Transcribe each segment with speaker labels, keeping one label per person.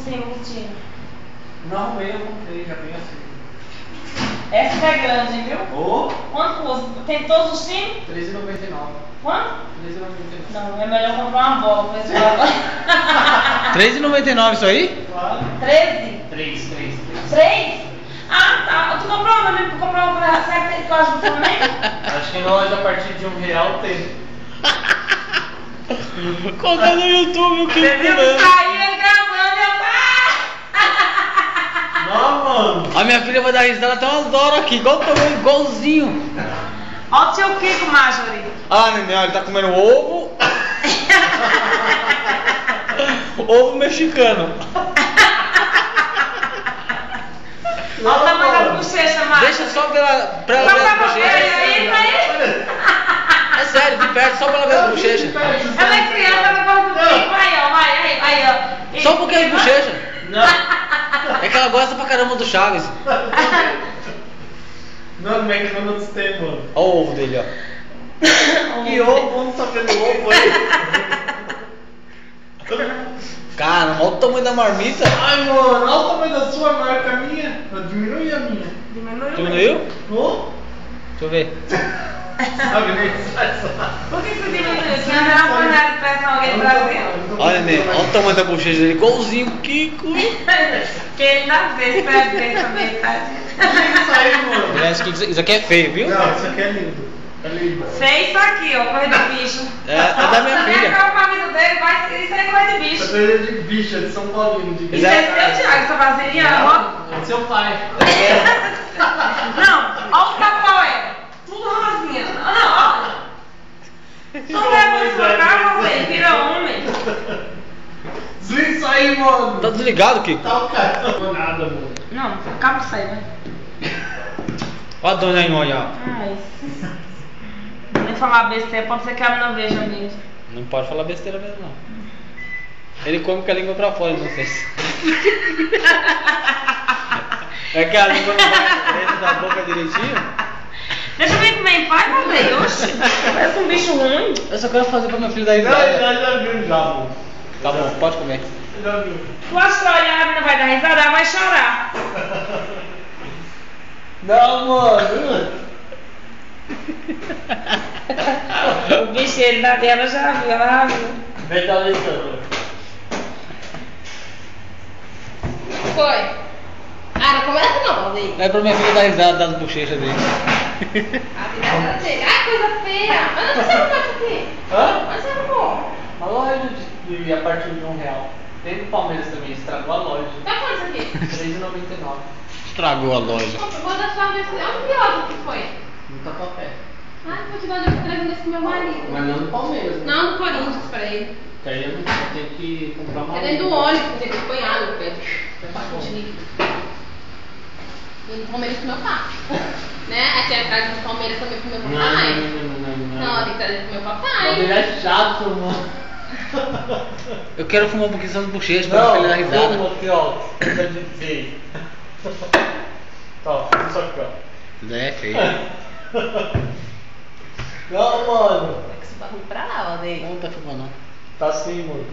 Speaker 1: cima que tinha.
Speaker 2: Não, eu comprei, já vem assim.
Speaker 1: Essa que é grande, viu?
Speaker 2: Ô!
Speaker 1: Quanto custa? Tem todos os times?
Speaker 2: R$13,99.
Speaker 1: Quanto?
Speaker 2: R$13,99.
Speaker 1: Não, é melhor comprar uma bola pra escola.
Speaker 3: R$13,99 isso aí?
Speaker 2: Claro.
Speaker 1: 13?
Speaker 2: 3.
Speaker 1: 3? Ah, tá. Tu comprou uma mesmo? Tu comprou uma pra certa que eu acho do Flamengo?
Speaker 2: Acho que nós a partir de R$1 tem.
Speaker 3: Colocar no YouTube o que
Speaker 1: Você viu que caiu ele gravando e eu
Speaker 2: Não, mano.
Speaker 3: A minha filha vai dar risada, tem umas Dora aqui, igualzinho.
Speaker 1: Olha o seu Kiko, Marjorie.
Speaker 3: Ah, neném, ele tá comendo ovo. Ovo mexicano.
Speaker 1: Olha o tamanho da bochecha, Marjorie.
Speaker 3: Deixa só pra ela ver as bochechas. É sério, de perto, só pra ela ver as bochechas.
Speaker 1: Ela é criança, ela gosta do Kiko. Aí, ó.
Speaker 3: Só um pouquinho de bochecha.
Speaker 2: Não.
Speaker 3: É que ela gosta pra caramba do Chaves.
Speaker 2: Não, como é que não tem, mano?
Speaker 3: Olha o ovo dele, ó.
Speaker 2: Que ovo? Vamos saber do ovo aí.
Speaker 3: Cara, olha o tamanho da marmita.
Speaker 2: Ai, mano, olha o tamanho da sua marca, a minha. Diminui a minha.
Speaker 3: Diminuiu?
Speaker 2: Oh?
Speaker 3: Deixa eu ver.
Speaker 2: Sabe nem
Speaker 1: Por que você diminuiu? Você não era uma panela de pressão alguém trazendo?
Speaker 3: Olha, neném, olha o tamanho da bochecha dele, igualzinho o Kiko.
Speaker 1: Que ele dá vez pra ver também, tadinho.
Speaker 2: Isso aí, mano.
Speaker 3: Isso aqui é feio, viu?
Speaker 2: Não, isso aqui é lindo. É lindo.
Speaker 1: Fez isso aqui, ó, coisa de bicho.
Speaker 3: É da minha filha.
Speaker 1: Acaba com a vida dele, isso aí é coisa de bicho.
Speaker 2: Essa coisa de bicho, é de São Paulino. De
Speaker 1: Isso é seu, Thiago, essa vasilha, ó.
Speaker 2: É seu pai.
Speaker 1: Não, olha o Tapoé. Tudo rosinha. Não, olha. Só leva na sua casa, você vira homem.
Speaker 2: Desliga isso aí, mano.
Speaker 3: Tá desligado, Kiko?
Speaker 2: Tá o cara. Não nada, mano.
Speaker 1: Não, acaba com isso aí, vai.
Speaker 3: Olha a dona Inhoia.
Speaker 1: Ai. Nem falar besteira, pode ser que ela não veja mesmo.
Speaker 3: Não pode falar besteira mesmo, não. Ele come com a língua pra fora, não sei se. É que a língua não vai dentro da boca direitinho.
Speaker 1: Deixa eu ver como é em paz, meu Deus. Oxi, parece um bicho ruim.
Speaker 3: Eu só quero fazer pra minha filha dar
Speaker 2: Já
Speaker 3: risada.
Speaker 2: viu, já, mano.
Speaker 3: Tá bom, pode comer.
Speaker 2: Já viu.
Speaker 1: Tu acha que olhar a menina vai dar risada? Ela vai chorar.
Speaker 2: Não, mano.
Speaker 1: O bicheiro da dela já viu, ela já viu.
Speaker 2: Vem da Alessandra.
Speaker 4: Foi. Ah, não começa não, Aldeia.
Speaker 3: É pra minha filha dar risada das bochechas dele.
Speaker 4: A vida dela chega. Ai, coisa feia. Mas onde você arrumou isso aqui?
Speaker 2: Hã?
Speaker 4: Onde você arrumou?
Speaker 2: A loja de a partir de R$1. Tem do Palmeiras também, estragou a loja.
Speaker 4: Tá quanto isso aqui?
Speaker 2: R$3,99.
Speaker 3: Estragou a loja.
Speaker 4: Vou dar só ver se... Onde que outro que foi?
Speaker 2: No Tatuapé.
Speaker 4: Ah, vou te dar de presente desse pro meu marido.
Speaker 2: Mas não no Palmeiras, né?
Speaker 4: Não, do Corinthians pra ele.
Speaker 2: Que aí eu não tenho que comprar uma.
Speaker 4: É dentro do ônibus, tem que pôr água no pé.
Speaker 2: Tá bom.
Speaker 4: E do Palmeiras pro meu pai. Né? Aí tem a casa do Palmeiras também pro meu
Speaker 2: Não,
Speaker 4: papai.
Speaker 2: não.
Speaker 4: Não, tem que trazer pro meu
Speaker 2: O
Speaker 4: papai.
Speaker 2: Palmeiras é chato, mano.
Speaker 3: Eu quero fumar um pouquinho só das bochechas pra minha filha dar risada.
Speaker 2: Não, aqui, ó. Fica de feio. Ó, isso aqui, ó.
Speaker 3: Isso daí é feio.
Speaker 2: Não, mano.
Speaker 4: É que você tá ruim pra lá, Aldeia.
Speaker 3: Não tá fumando, não.
Speaker 2: Tá assim, mano.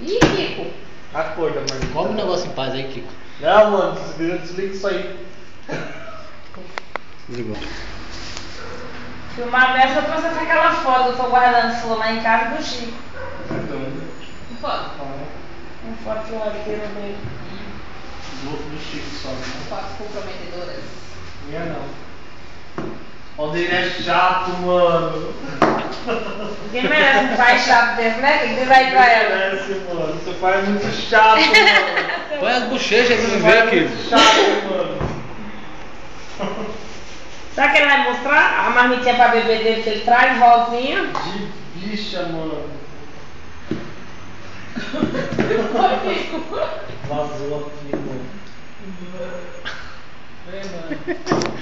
Speaker 4: Ih, Kiko.
Speaker 2: Acorda, mano.
Speaker 3: Come um negócio em paz aí, Kiko.
Speaker 2: Não, mano. Desliga isso aí.
Speaker 3: Desligou.
Speaker 1: Filmar dessa, eu trouxe aquela foto que eu tô guardando sua lá em casa do Chico.
Speaker 2: Então,
Speaker 4: Não pode.
Speaker 1: Uma foto dele.
Speaker 2: do Chico só. Né?
Speaker 4: Fotos comprometedoras.
Speaker 2: Minha não. O dele é chato, mano.
Speaker 1: Ninguém merece um pai chato desse, né? Tem que dizer aí pra ela.
Speaker 2: Merece, mano. Seu pai é muito chato, mano.
Speaker 3: Põe as bochechas aí pra
Speaker 2: Seu
Speaker 3: me
Speaker 2: pai
Speaker 3: ver,
Speaker 2: é muito
Speaker 3: Kiko.
Speaker 2: chato, mano.
Speaker 1: Será que ele vai mostrar a marmitinha pra bebê dele que ele traz, rosinha?
Speaker 2: De bicha, mano. Vazou aqui, mano. Vem, mano.